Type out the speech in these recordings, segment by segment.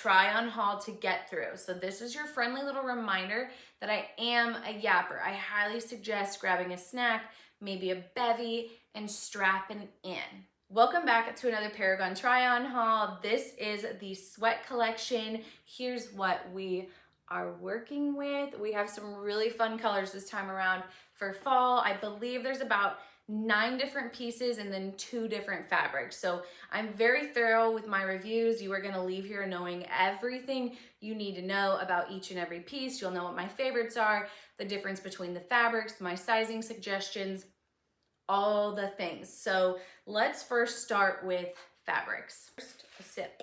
try on haul to get through. So this is your friendly little reminder that I am a yapper. I highly suggest grabbing a snack, maybe a bevy, and strapping in. Welcome back to another Paragon try-on haul. This is the sweat collection. Here's what we are working with. We have some really fun colors this time around for fall. I believe there's about 9 different pieces and then 2 different fabrics. So I'm very thorough with my reviews. You are going to leave here knowing everything you need to know about each and every piece. You'll know what my favorites are, the difference between the fabrics, my sizing suggestions, all the things. So let's first start with fabrics. First, a sip.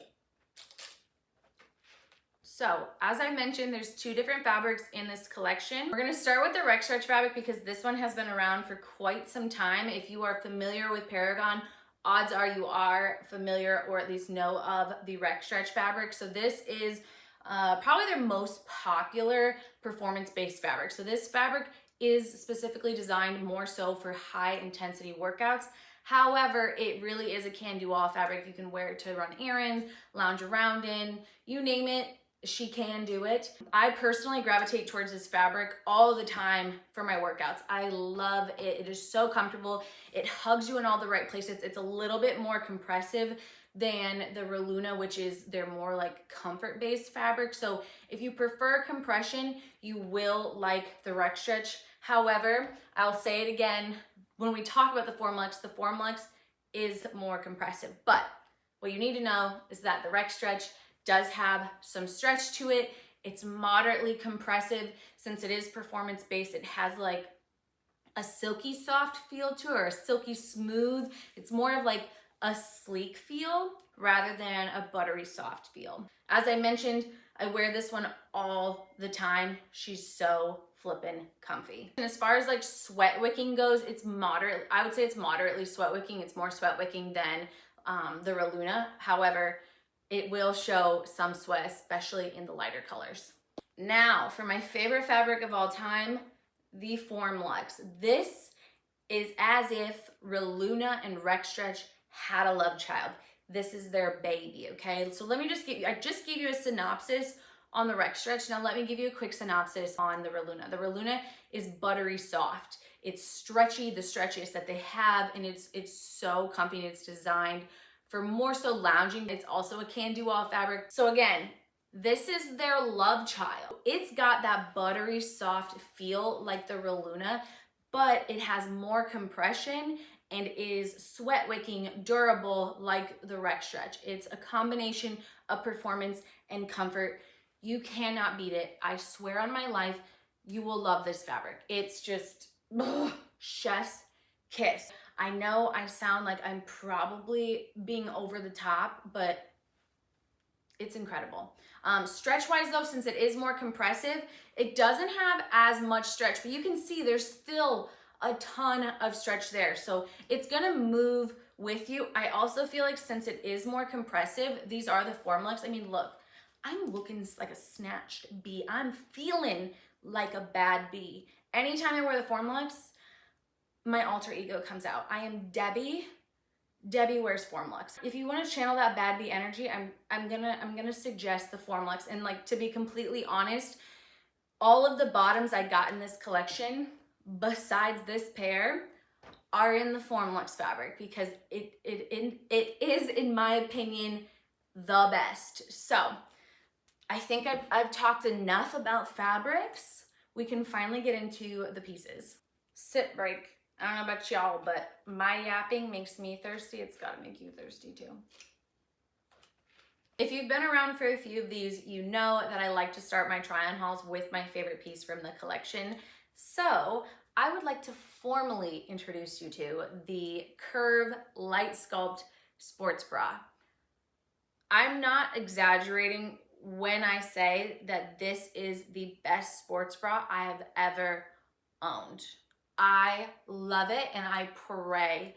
So as I mentioned, there's 2 different fabrics in this collection. We're gonna start with the recstretch fabric because this one has been around for quite some time. If you are familiar with Paragon, odds are you are familiar or at least know of the recstretch fabric. So this is probably their most popular performance-based fabric. So this fabric is specifically designed more so for high intensity workouts. However, it really is a can-do-all fabric. You can wear it to run errands, lounge around in, you name it. She can do it. I personally gravitate towards this fabric all the time for my workouts. I love it. It is so comfortable. It hugs you in all the right places. It's a little bit more compressive than the Reluna, which is their more like comfort-based fabric. So if you prefer compression, you will like the recstretch. However, I'll say it again, when we talk about the formlux is more compressive. But what you need to know is that the recstretch does have some stretch to it. It's moderately compressive. Since it is performance based, it has like a silky soft feel to it, or a silky smooth. It's more of like a sleek feel rather than a buttery soft feel. As I mentioned, I wear this one all the time. She's so flippin' comfy. And as far as like sweat wicking goes, it's moderate. I would say it's moderately sweat wicking. It's more sweat wicking than the Reluna. However, it will show some sweat, especially in the lighter colors. Now, for my favorite fabric of all time, the Formlux. This is as if Reluna and recstretch had a love child. This is their baby, okay? So let me just give you, I just gave you a synopsis on the recstretch. Now let me give you a quick synopsis on the Reluna. The Reluna is buttery soft. It's stretchy, the stretchiest that they have, and it's so comfy, and it's designed for more so lounging. It's also a can-do-all fabric. So again, this is their love child. It's got that buttery soft feel like the Reluna, but it has more compression and is sweat wicking, durable like the recstretch. It's a combination of performance and comfort. You cannot beat it. I swear on my life, you will love this fabric. It's just chef's kiss. I know I sound like I'm probably being over the top, but it's incredible. Stretch-wise though, since it is more compressive, it doesn't have as much stretch, but you can see there's still a ton of stretch there. So it's gonna move with you. I also feel like since it is more compressive, these are the Formlux. I mean, look, I'm looking like a snatched bee. I'm feeling like a bad bee. Anytime I wear the Formlux, my alter ego comes out. I am Debbie. Debbie wears Formlux. If you want to channel that bad bee energy, I'm gonna suggest the Formlux. And like, to be completely honest, all of the bottoms I got in this collection, besides this pair, are in the Formlux fabric because it is, in my opinion, the best. So I think I've talked enough about fabrics. We can finally get into the pieces. Sip break. I don't know about y'all, but my yapping makes me thirsty. It's gotta make you thirsty too. If you've been around for a few of these, you know that I like to start my try-on hauls with my favorite piece from the collection. So I would like to formally introduce you to the Curve Light Sculpt Sports Bra. I'm not exaggerating when I say that this is the best sports bra I have ever owned. I love it, and I pray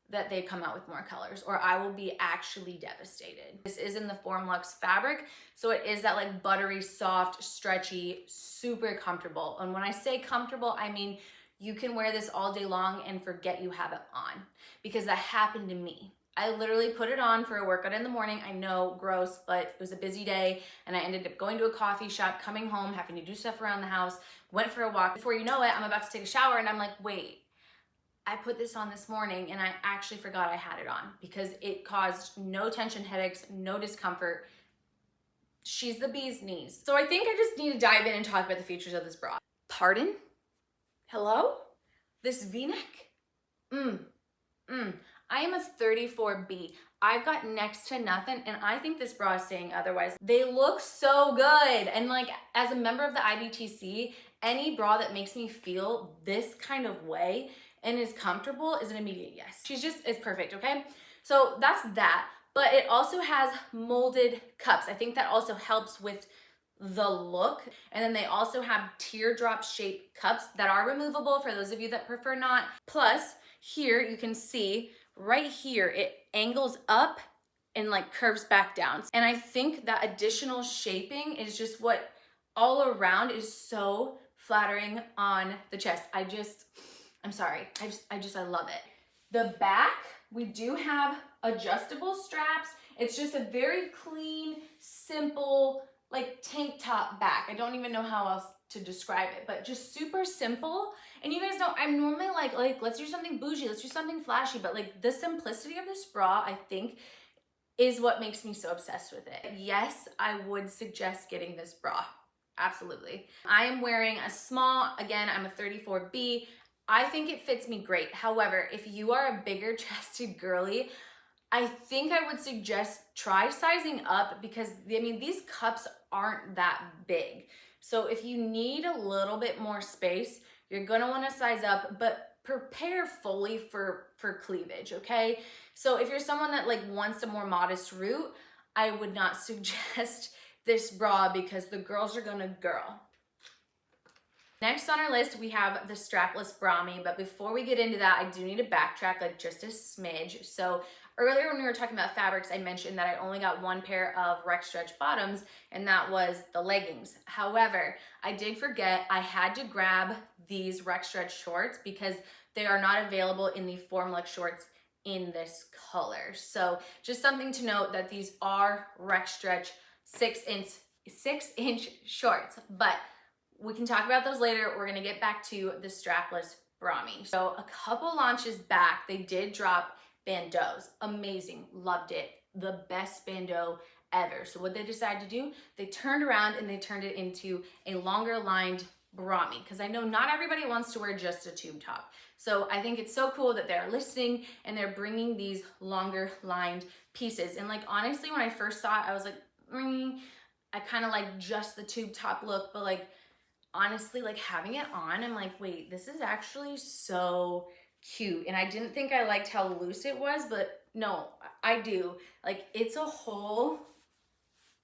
that they come out with more colors or I will be actually devastated. This is in the Formlux fabric, so it is that like buttery, soft, stretchy, super comfortable. And when I say comfortable, I mean you can wear this all day long and forget you have it on, because that happened to me. I literally put it on for a workout in the morning. I know, gross, but it was a busy day and I ended up going to a coffee shop, coming home, having to do stuff around the house, went for a walk. Before you know it, I'm about to take a shower and I'm like, wait, I put this on this morning and I actually forgot I had it on because it caused no tension headaches, no discomfort. She's the bee's knees. So I think I just need to dive in and talk about the features of this bra. Pardon? Hello? This V-neck? I am a 34B. I've got next to nothing and I think this bra is saying otherwise. They look so good. And like as a member of the IBTC, any bra that makes me feel this kind of way and is comfortable is an immediate yes. It's perfect, okay? So that's that. But it also has molded cups. I think that also helps with the look. And then they also have teardrop shaped cups that are removable for those of you that prefer not. Plus here you can see right here, it angles up and like curves back down. And I think that additional shaping is just what all around is so flattering on the chest. I'm sorry, I love it. The back, we do have adjustable straps. It's just a very clean, simple, like tank top back. I don't even know how else to describe it, but just super simple. And you guys know, I'm normally like let's do something bougie, let's do something flashy, but like the simplicity of this bra, I think, is what makes me so obsessed with it. Yes, I would suggest getting this bra. Absolutely. I am wearing a small, again, I'm a 34B. I think it fits me great. However, if you are a bigger chested girly, I think I would suggest try sizing up because I mean, these cups aren't that big. So if you need a little bit more space, you're gonna wanna size up, but prepare fully for cleavage, okay? So if you're someone that like wants a more modest route, I would not suggest this bra because the girls are gonna girl. Next on our list, we have the strapless brami, but before we get into that, I do need to backtrack like just a smidge. So earlier when we were talking about fabrics, I mentioned that I only got one pair of recstretch bottoms, and that was the leggings. However, I did forget I had to grab these recstretch shorts because they are not available in the formlux shorts in this color. So just something to note that these are recstretch 6-inch shorts, but we can talk about those later. We're gonna get back to the strapless brami. So a couple launches back, they did drop bandeaus. Amazing, loved it. The best bandeau ever. So what they decided to do, they turned around and they turned it into a longer lined brami, because I know not everybody wants to wear just a tube top. So I think it's so cool that they're listening and they're bringing these longer lined pieces. And like, honestly, when I first saw it, I was like, I kind of like just the tube top look, but like, honestly, like having it on, I'm like, wait, this is actually so cute. And I didn't think I liked how loose it was, but no, I do. Like, it's a whole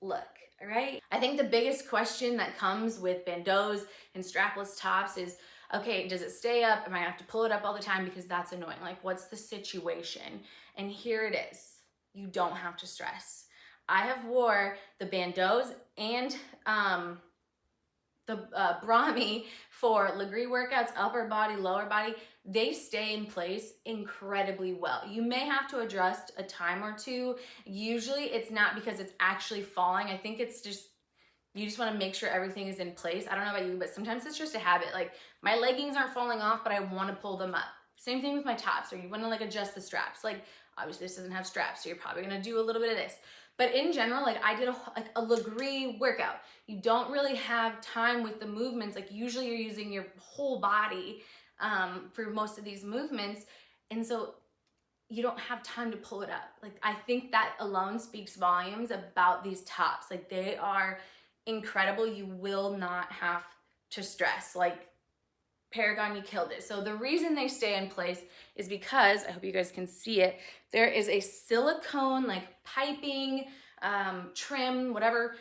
look, all right? I think the biggest question that comes with bandeaus and strapless tops is, okay, does it stay up? Am I gonna have to pull it up all the time? Because that's annoying. Like, what's the situation? And here it is. You don't have to stress. I have wore the bandeaus and the brami for Leggings workouts, upper body, lower body. They stay in place incredibly well. You may have to adjust a time or two. Usually it's not because it's actually falling. I think it's just, you just want to make sure everything is in place. I don't know about you, but sometimes it's just a habit. Like, my leggings aren't falling off, but I want to pull them up. Same thing with my tops, or you want to like adjust the straps. Like, obviously this doesn't have straps, so you're probably going to do a little bit of this. But in general, like, I did a Leggings workout. You don't really have time with the movements. Like, usually you're using your whole body for most of these movements. And so you don't have time to pull it up. Like, I think that alone speaks volumes about these tops. Like, they are incredible. You will not have to stress. Like, Paragon, you killed it. So the reason they stay in place is because, I hope you guys can see it, there is a silicone like piping, trim, whatever,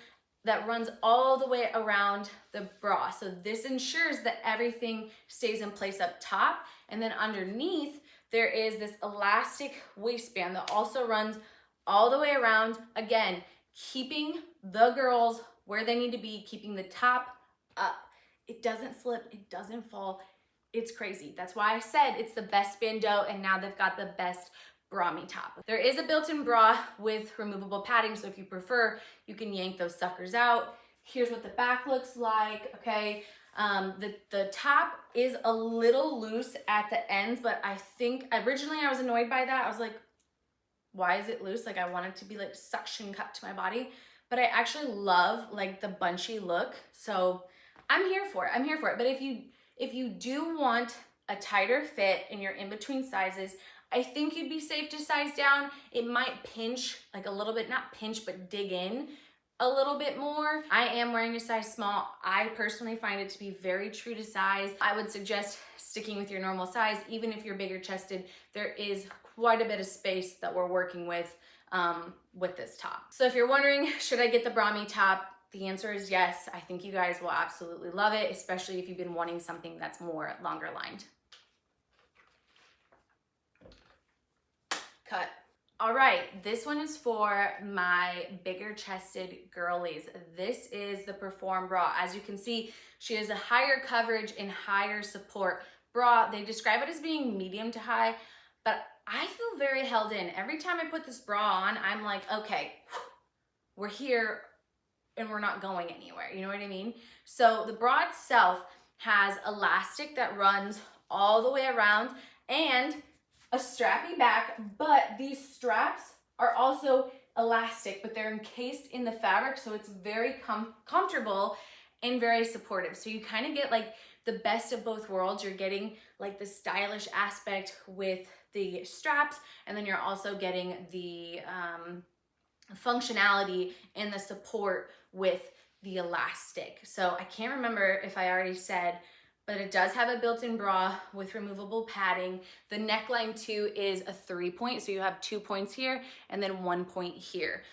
that runs all the way around the bra. So this ensures that everything stays in place up top. And then underneath, there is this elastic waistband that also runs all the way around. Again, keeping the girls where they need to be, keeping the top up. It doesn't slip, it doesn't fall. It's crazy. That's why I said it's the best bandeau, and now they've got the best brami top. There is a built-in bra with removable padding, so if you prefer, you can yank those suckers out. Here's what the back looks like, okay? The top is a little loose at the ends, but I think originally I was annoyed by that. I was like, why is it loose? Like I want it to be like suction cup to my body, but I actually love like the bunchy look. So I'm here for it. I'm here for it. But if you do want a tighter fit and you're in between sizes, I think you'd be safe to size down. It might pinch like a little bit, not pinch, but dig in a little bit more. I am wearing a size small. I personally find it to be very true to size. I would suggest sticking with your normal size. Even if you're bigger chested, there is quite a bit of space that we're working with this top. So if you're wondering, should I get the brami top? The answer is yes. I think you guys will absolutely love it, especially if you've been wanting something that's more longer lined. Cut. All right, this one is for my bigger chested girlies. This is the Perform bra. As you can see, she has a higher coverage and higher support bra. They describe it as being medium to high, but I feel very held in. Every time I put this bra on, I'm like, okay, we're here and we're not going anywhere. You know what I mean? So the bra itself has elastic that runs all the way around and a strappy back, but these straps are also elastic, but they're encased in the fabric, so it's very comfortable and very supportive. So you kind of get like the best of both worlds. You're getting like the stylish aspect with the straps, and then you're also getting the functionality and the support with the elastic. So I can't remember if I already said, but it does have a built-in bra with removable padding. The neckline too is a 3-point, so you have 2 points here and then 1 point here.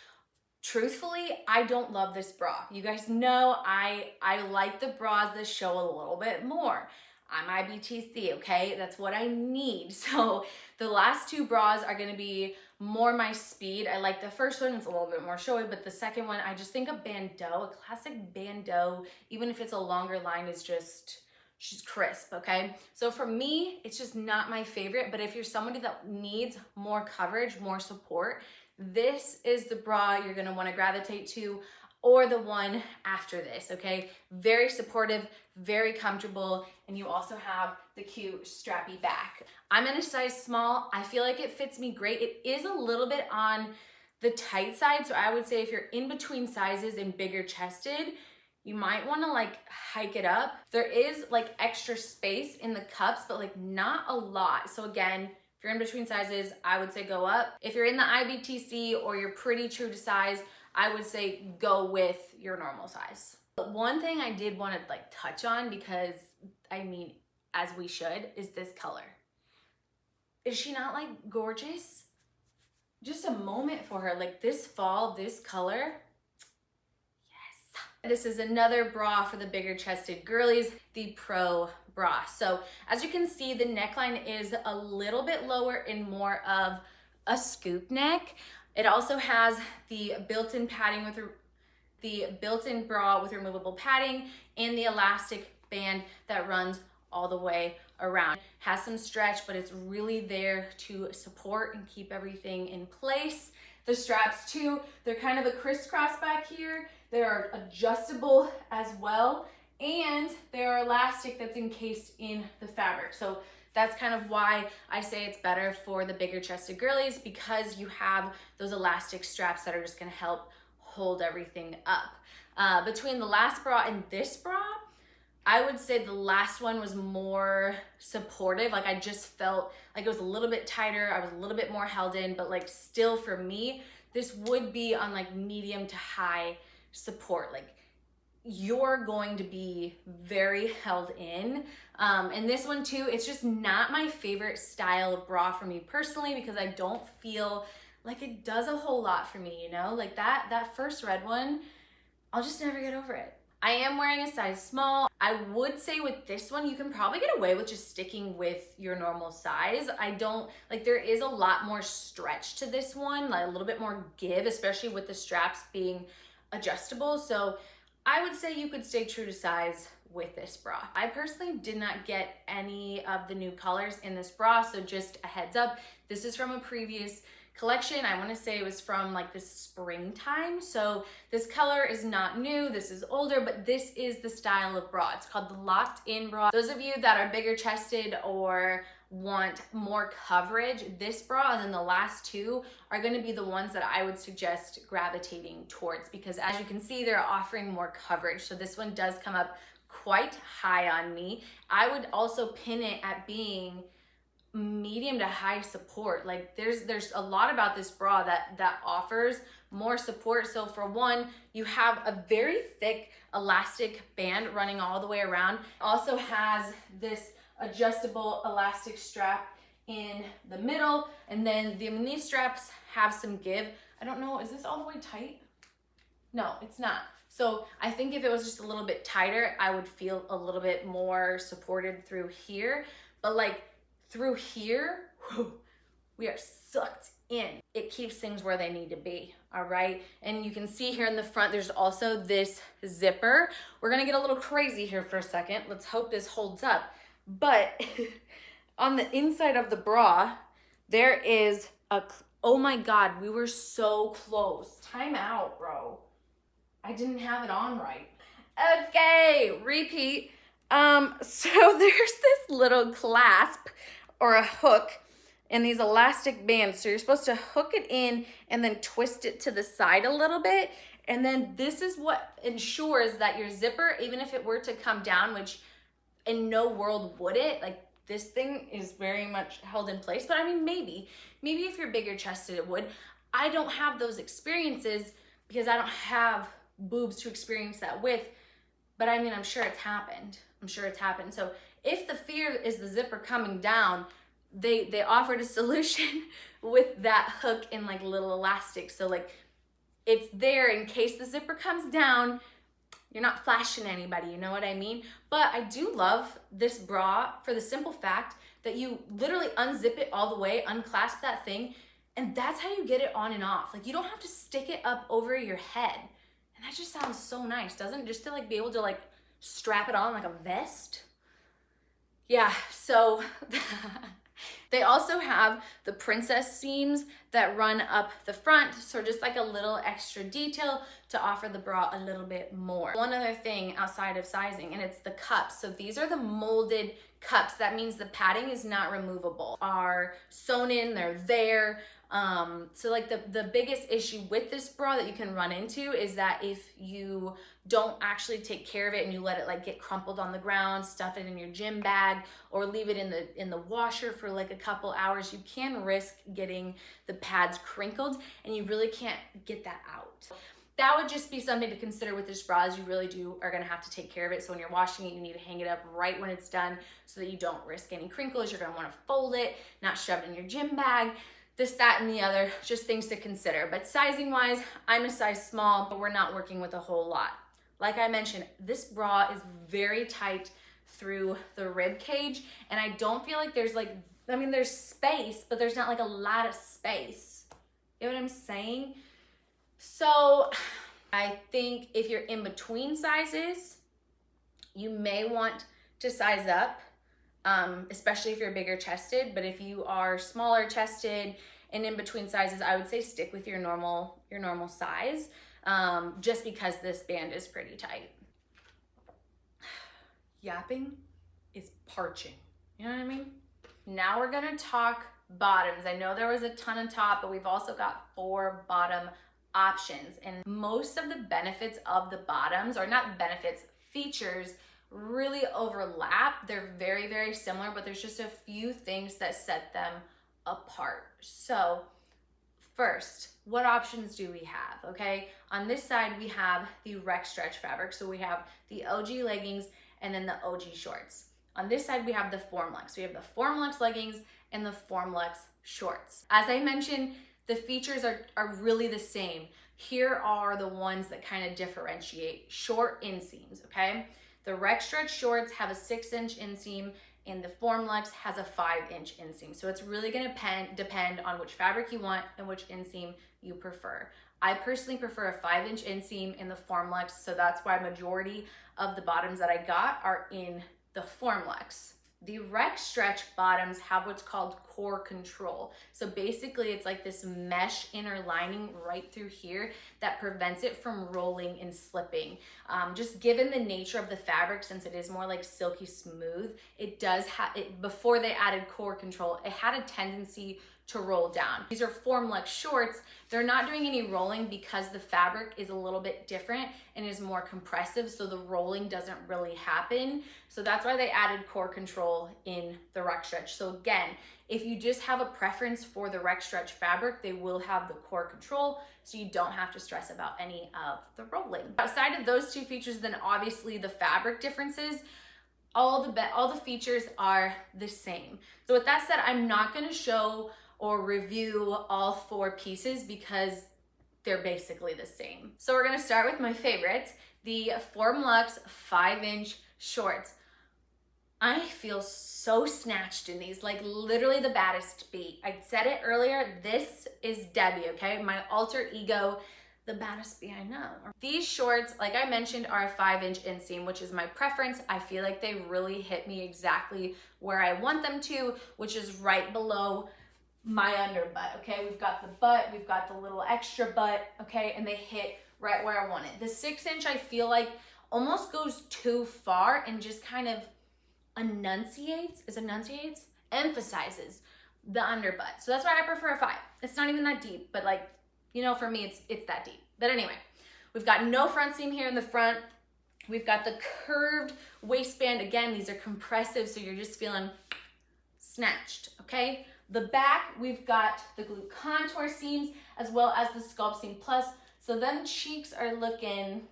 Truthfully, I don't love this bra. You guys know I like the bras that show a little bit more. I'm IBTC, okay? That's what I need. So the last 2 bras are gonna be more my speed. I like the first one, it's a little bit more showy, but the second one, I just think a bandeau, a classic bandeau, even if it's a longer line, is just, she's crisp, okay? So for me, it's just not my favorite, but if you're somebody that needs more coverage, more support, this is the bra you're gonna wanna gravitate to, or the one after this, okay? Very supportive, very comfortable, and you also have the cute strappy back. I'm in a size small. I feel like it fits me great. It is a little bit on the tight side, so I would say if you're in between sizes and bigger chested, you might want to like hike it up. There is like extra space in the cups, but like not a lot. So again, if you're in between sizes, I would say go up. If you're in the IBTC or you're pretty true to size, I would say go with your normal size. But one thing I did want to like touch on, because I mean, as we should, is this color. Is she not like gorgeous? Just a moment for her, like this fall, this color. This is another bra for the bigger chested girlies, the Pro bra. So as you can see, the neckline is a little bit lower and more of a scoop neck. It also has the built-in padding with the built-in bra with removable padding and the elastic band that runs all the way around. It has some stretch, but it's really there to support and keep everything in place. The straps too, they're kind of a crisscross back here. They are adjustable as well, and they are elastic that's encased in the fabric. So that's kind of why I say it's better for the bigger chested girlies, because you have those elastic straps that are just gonna help hold everything up. Between the last bra and this bra, I would say the last one was more supportive. Like I just felt like it was a little bit tighter. I was a little bit more held in, but like still for me, this would be on like medium to high support. Like you're going to be very held in. And this one too, it's just not my favorite style of bra for me personally, because I don't feel like it does a whole lot for me, you know? Like that first red one, I'll just never get over it. I am wearing a size small. I would say with this one, you can probably get away with just sticking with your normal size. I don't, like there is a lot more stretch to this one, like a little bit more give, especially with the straps being adjustable. So I would say you could stay true to size with this bra. I personally did not get any of the new colors in this bra, so just a heads up, this is from a previous collection. I want to say it was from like the springtime, so this color is not new, this is older, but this is the style of bra. It's called the locked in bra. Those of you that are bigger chested or want more coverage, this bra and then the last two are going to be the ones that I would suggest gravitating towards, because as you can see, they're offering more coverage. So this one does come up quite high on me. I would also pin it at being medium to high support. Like there's a lot about this bra that offers more support. So for one, you have a very thick elastic band running all the way around. Also has this adjustable elastic strap in the middle, and then these straps have some give. I don't know, is this all the way tight? No, it's not. So I think if it was just a little bit tighter, I would feel a little bit more supported through here. But like through here, whew, we are sucked in. It keeps things where they need to be, all right? And you can see here in the front, there's also this zipper. We're gonna get a little crazy here for a second. Let's hope this holds up. But on the inside of the bra, there is oh my God, we were so close. Time out, bro. I didn't have it on right. Okay, repeat. So there's this little clasp or a hook and these elastic bands. So you're supposed to hook it in and then twist it to the side a little bit. And then this is what ensures that your zipper, even if it were to come down, which in no world would it, like this thing is very much held in place. But I mean, maybe if you're bigger chested, it would. I don't have those experiences because I don't have boobs to experience that with, but I mean, I'm sure it's happened. So if the fear is the zipper coming down, they offered a solution with that hook and like little elastic. So like it's there in case the zipper comes down, you're not flashing anybody, you know what I mean? But I do love this bra for the simple fact that you literally unzip it all the way, unclasp that thing, and that's how you get it on and off. Like you don't have to stick it up over your head. And that just sounds so nice, doesn't it? Just to like be able to like strap it on like a vest. Yeah, so they also have the princess seams that run up the front. So just like a little extra detail to offer the bra a little bit more. One other thing outside of sizing, and it's the cups. So these are the molded cups. That means the padding is not removable. Are sewn in, they're there. So like the biggest issue with this bra that you can run into is that if you don't actually take care of it and you let it like get crumpled on the ground, stuff it in your gym bag, or leave it in the washer for like a couple hours, you can risk getting the pads crinkled and you really can't get that out. That would just be something to consider with this bra, as you really are gonna have to take care of it. So when you're washing it, you need to hang it up right when it's done so that you don't risk any crinkles. You're gonna wanna fold it, not shove it in your gym bag. This, that, and the other, just things to consider. But sizing wise, I'm a size small, but we're not working with a whole lot. Like I mentioned, this bra is very tight through the rib cage, and I don't feel like there's like, I mean, there's space, but there's not like a lot of space. You know what I'm saying? So I think if you're in between sizes, you may want to size up. Especially if you're bigger chested, but if you are smaller chested and in between sizes, I would say stick with your normal size, just because this band is pretty tight. Yapping is parching, you know what I mean? Now we're gonna talk bottoms. I know there was a ton of top, but we've also got 4 bottom options, and most of the benefits of the bottoms, or not benefits, features, really overlap. They're very, very similar, but there's just a few things that set them apart. So first, what options do we have? Okay, on this side we have the recstretch fabric. So we have the OG leggings and then the OG shorts. On this side we have the formlux. We have the formlux leggings and the formlux shorts. As I mentioned, the features are really the same. Here are the ones that kind of differentiate: short inseams, okay? The recstretch shorts have a 6-inch inseam and the formlux has a 5-inch inseam. So it's really gonna depend on which fabric you want and which inseam you prefer. I personally prefer a 5-inch inseam in the formlux, so that's why majority of the bottoms that I got are in the formlux. The recstretch bottoms have what's called core control. So basically it's like this mesh inner lining right through here that prevents it from rolling and slipping. Just given the nature of the fabric, since it is more like silky smooth, it does have it. Before they added core control, it had a tendency to roll down. These are formlux shorts. They're not doing any rolling because the fabric is a little bit different and is more compressive, so the rolling doesn't really happen. So that's why they added core control in the recstretch. So again, if you just have a preference for the recstretch fabric, they will have the core control, so you don't have to stress about any of the rolling. Outside of those two features, then obviously the fabric differences, all the features are the same. So with that said, I'm not gonna show or review all 4 pieces because they're basically the same. So we're gonna start with my favorite, the formlux 5-inch shorts. I feel so snatched in these, like literally the baddest bee. I said it earlier, this is Debbie, okay? My alter ego, the baddest bee I know. These shorts, like I mentioned, are a 5-inch inseam, which is my preference. I feel like they really hit me exactly where I want them to, which is right below my underbutt, okay? We've got the butt, we've got the little extra butt, okay? And they hit right where I want it. The 6-inch, I feel like almost goes too far and just kind of emphasizes the underbutt. So that's why I prefer a 5. It's not even that deep, but like, you know, for me, it's that deep. But anyway, we've got no front seam here in the front. We've got the curved waistband. Again, these are compressive, so you're just feeling snatched, okay? The back, we've got the glute contour seams as well as the sculpt seam plus. So them cheeks are looking,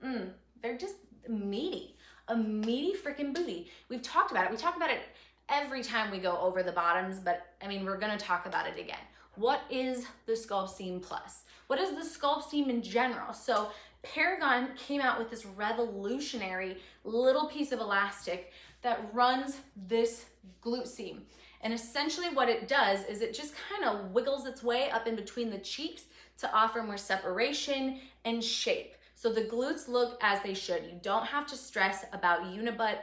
they're just meaty, a meaty freaking booty. We've talked about it. We talk about it every time we go over the bottoms, but I mean, we're gonna talk about it again. What is the sculpt seam plus? What is the sculpt seam in general? So Paragon came out with this revolutionary little piece of elastic that runs this glute seam. And essentially what it does is it just kind of wiggles its way up in between the cheeks to offer more separation and shape. So the glutes look as they should. You don't have to stress about unibutt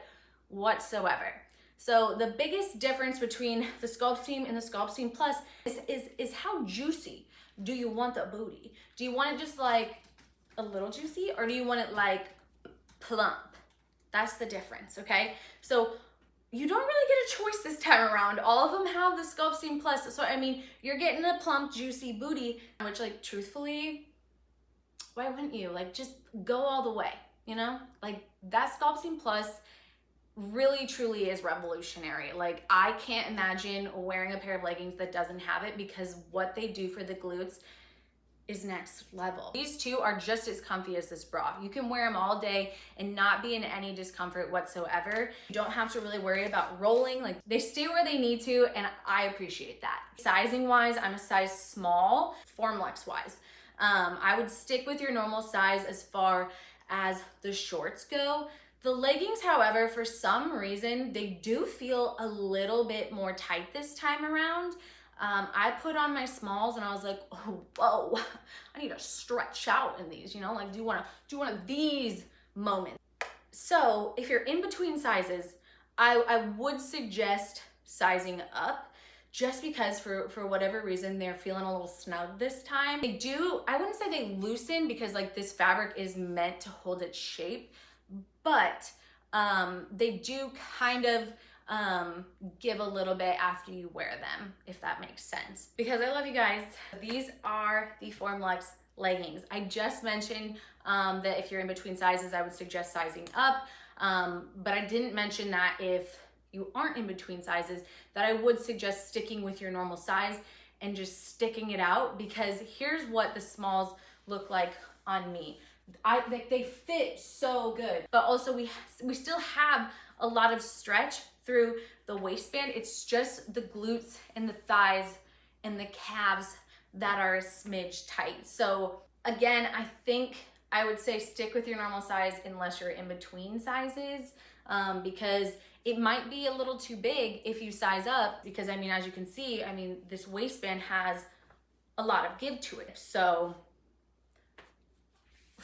whatsoever. So the biggest difference between the sculpt seam and the sculpt seam plus is how juicy do you want the booty? Do you want it just like a little juicy, or do you want it like plump? That's the difference, okay? So you don't really get a choice this time around. All of them have the sculpt seam plus. So I mean, you're getting a plump, juicy booty, which like truthfully, why wouldn't you? Like just go all the way, you know? Like that sculpt seam plus really truly is revolutionary. Like I can't imagine wearing a pair of leggings that doesn't have it, because what they do for the glutes is next level. These two are just as comfy as this bra. You can wear them all day and not be in any discomfort whatsoever. You don't have to really worry about rolling. Like they stay where they need to, and I appreciate that. Sizing wise, I'm a size small. Formlux wise, I would stick with your normal size as far as the shorts go. The leggings, however, for some reason, they do feel a little bit more tight this time around. I put on my smalls and I was like, oh, whoa, I need to stretch out in these, you know, like do one of these moments. So if you're in between sizes, I would suggest sizing up, just because for whatever reason, they're feeling a little snug this time. I wouldn't say they loosen, because like this fabric is meant to hold its shape, but they do kind of give a little bit after you wear them, if that makes sense. Because I love you guys. These are the formlux leggings. I just mentioned that if you're in between sizes, I would suggest sizing up, but I didn't mention that if you aren't in between sizes, that I would suggest sticking with your normal size and just sticking it out, because here's what the smalls look like on me. They fit so good, but also we still have a lot of stretch through the waistband. It's just the glutes and the thighs and the calves that are a smidge tight. So again, I think I would say stick with your normal size unless you're in between sizes, because it might be a little too big if you size up, because I mean, as you can see, I mean, this waistband has a lot of give to it. So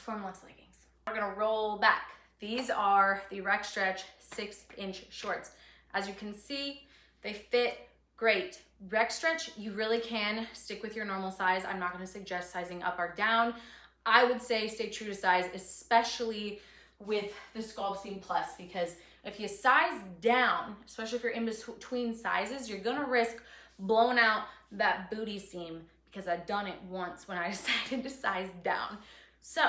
formlux leggings. We're gonna roll back. These are the recstretch 6-inch shorts. As you can see, they fit great. Recstretch, you really can stick with your normal size. I'm not gonna suggest sizing up or down. I would say stay true to size, especially with the Sculptseam Plus, because if you size down, especially if you're in between sizes, you're gonna risk blowing out that booty seam, because I've done it once when I decided to size down. So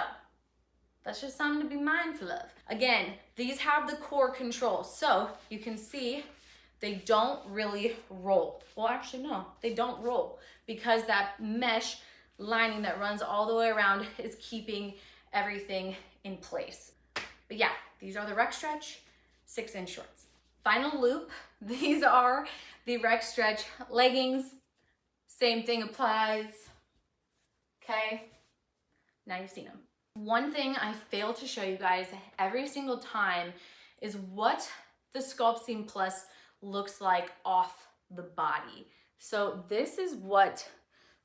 that's just something to be mindful of. Again, these have the core control. So you can see they don't really roll. Well, actually, no, they don't roll, because that mesh lining that runs all the way around is keeping everything in place. But yeah, these are the recstretch 6-inch shorts. Final loop, these are the recstretch leggings. Same thing applies, okay? Now you've seen them. One thing I fail to show you guys every single time is what the Sculptseam Plus looks like off the body. So this is what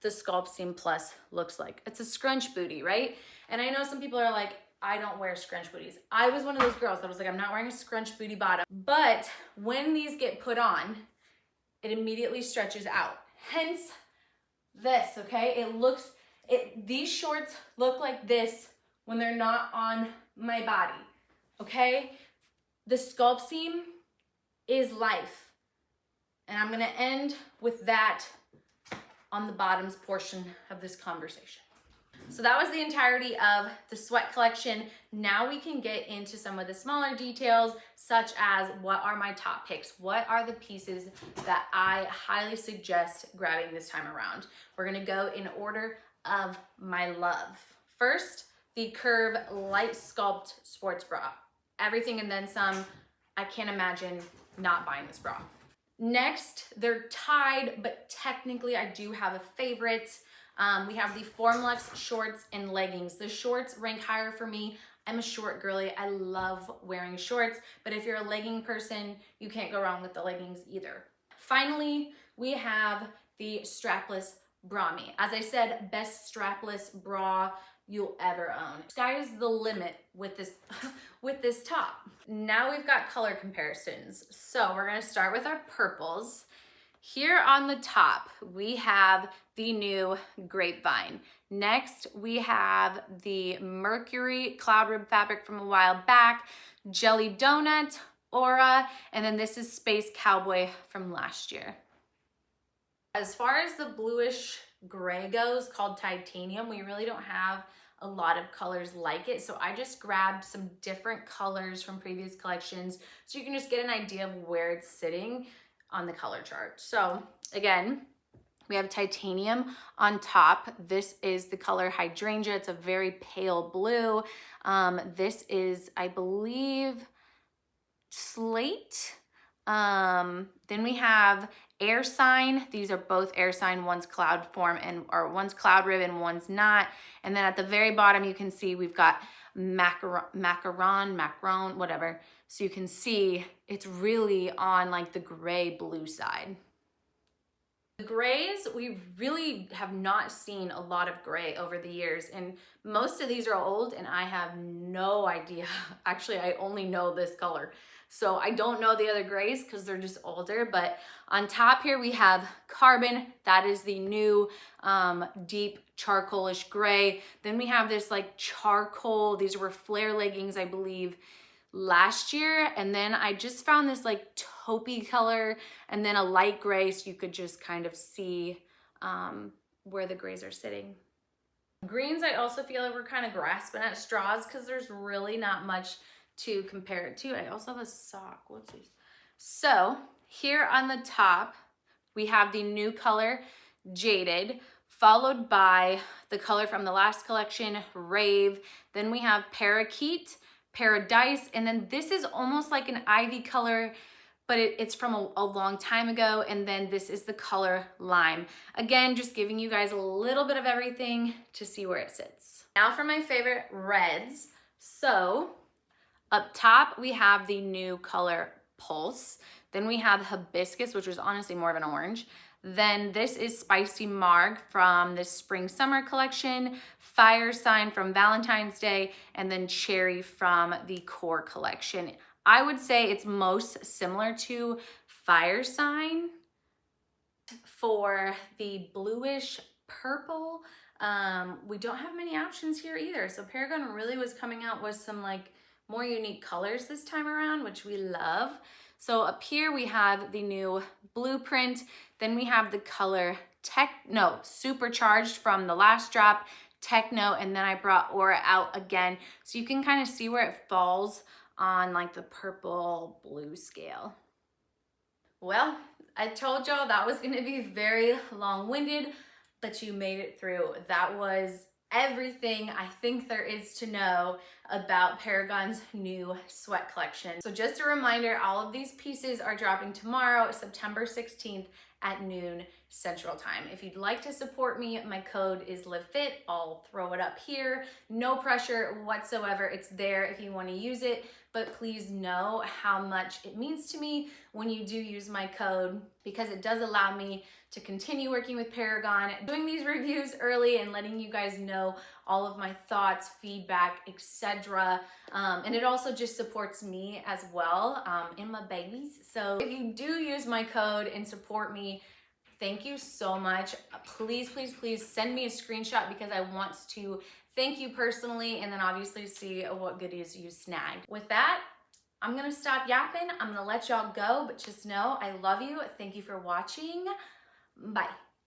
the Sculptseam Plus looks like. It's a scrunch booty, right? And I know some people are like, I don't wear scrunch booties. I was one of those girls that was like, I'm not wearing a scrunch booty bottom. But when these get put on, it immediately stretches out. Hence this, okay? These shorts look like this when they're not on my body, okay? The Sculptseam is life. And I'm gonna end with that on the bottoms portion of this conversation. So that was the entirety of the sweat collection. Now we can get into some of the smaller details, such as what are my top picks? What are the pieces that I highly suggest grabbing this time around? We're gonna go in order of my love. First, the Curve Light Sculpt Sports Bra. Everything and then some. I can't imagine not buying this bra. Next, they're tied, but technically I do have a favorite. We have the Formlux shorts and leggings. The shorts rank higher for me. I'm a short girly. I love wearing shorts, but if you're a legging person, you can't go wrong with the leggings either. Finally, we have the strapless brami. As I said, best strapless bra you'll ever own. Sky's the limit with this with this top. Now we've got color comparisons. So we're gonna start with our purples. Here on the top, we have the new Grapevine. Next, we have the Mercury Cloud Rib fabric from a while back, Jelly Donut, Aura, and then this is Space Cowboy from last year. As far as the bluish gray goes, called Titanium, we really don't have a lot of colors like it. So I just grabbed some different colors from previous collections so you can just get an idea of where it's sitting on the color chart. So again, we have Titanium on top. This is the color Hydrangea. It's a very pale blue. This is, I believe, Slate. Then we have Air Sign. These are both Air Sign. One's cloud form or one's cloud rib and one's not. And then at the very bottom, you can see we've got macaron, whatever. So you can see it's really on like the gray blue side. The grays, we really have not seen a lot of gray over the years, and most of these are old and I have no idea. Actually, I only know this color. So I don't know the other grays because they're just older, but on top here we have Carbon. That is the new deep charcoalish gray. Then we have this like charcoal, these were flare leggings, I believe, last year. And then I just found this like taupey color and then a light gray, so you could just kind of see where the grays are sitting. Greens, I also feel like we're kind of grasping at straws because there's really not much to compare it to. I also have a sock. What's this? So here on the top, we have the new color Jaded, followed by the color from the last collection, Rave. Then we have Parakeet, Paradise, and then this is almost like an ivy color, but it's from a long time ago. And then this is the color Lime. Again, just giving you guys a little bit of everything to see where it sits. Now for my favorite reds. So up top, we have the new color Pulse. Then we have Hibiscus, which was honestly more of an orange. Then this is Spicy Marg from the Spring Summer collection, Fire Sign from Valentine's Day, and then Cherry from the Core collection. I would say it's most similar to Fire Sign. For the bluish purple, we don't have many options here either. So Paragon really was coming out with some like more unique colors this time around, which we love. So up here we have the new blueprint. Then we have the color Supercharged from the last drop, Techno, and then I brought Aura out again. So you can kind of see where it falls on like the purple blue scale. Well, I told y'all that was gonna be very long-winded, but you made it through. That was everything I think there is to know about Paragon's new sweat collection. So just a reminder, all of these pieces are dropping tomorrow, September 16th at noon Central Time. If you'd like to support me, my code is LiveFit. I'll throw it up here. No pressure whatsoever. It's there if you want to use it, but please know how much it means to me when you do use my code, because it does allow me to continue working with Paragon, doing these reviews early and letting you guys know all of my thoughts, feedback, etc. And it also just supports me as well and my babies. So if you do use my code and support me, thank you so much. Please, please, please send me a screenshot because I want to thank you personally and then obviously see what goodies you snagged. With that, I'm gonna stop yapping. I'm gonna let y'all go, but just know I love you. Thank you for watching. Bye.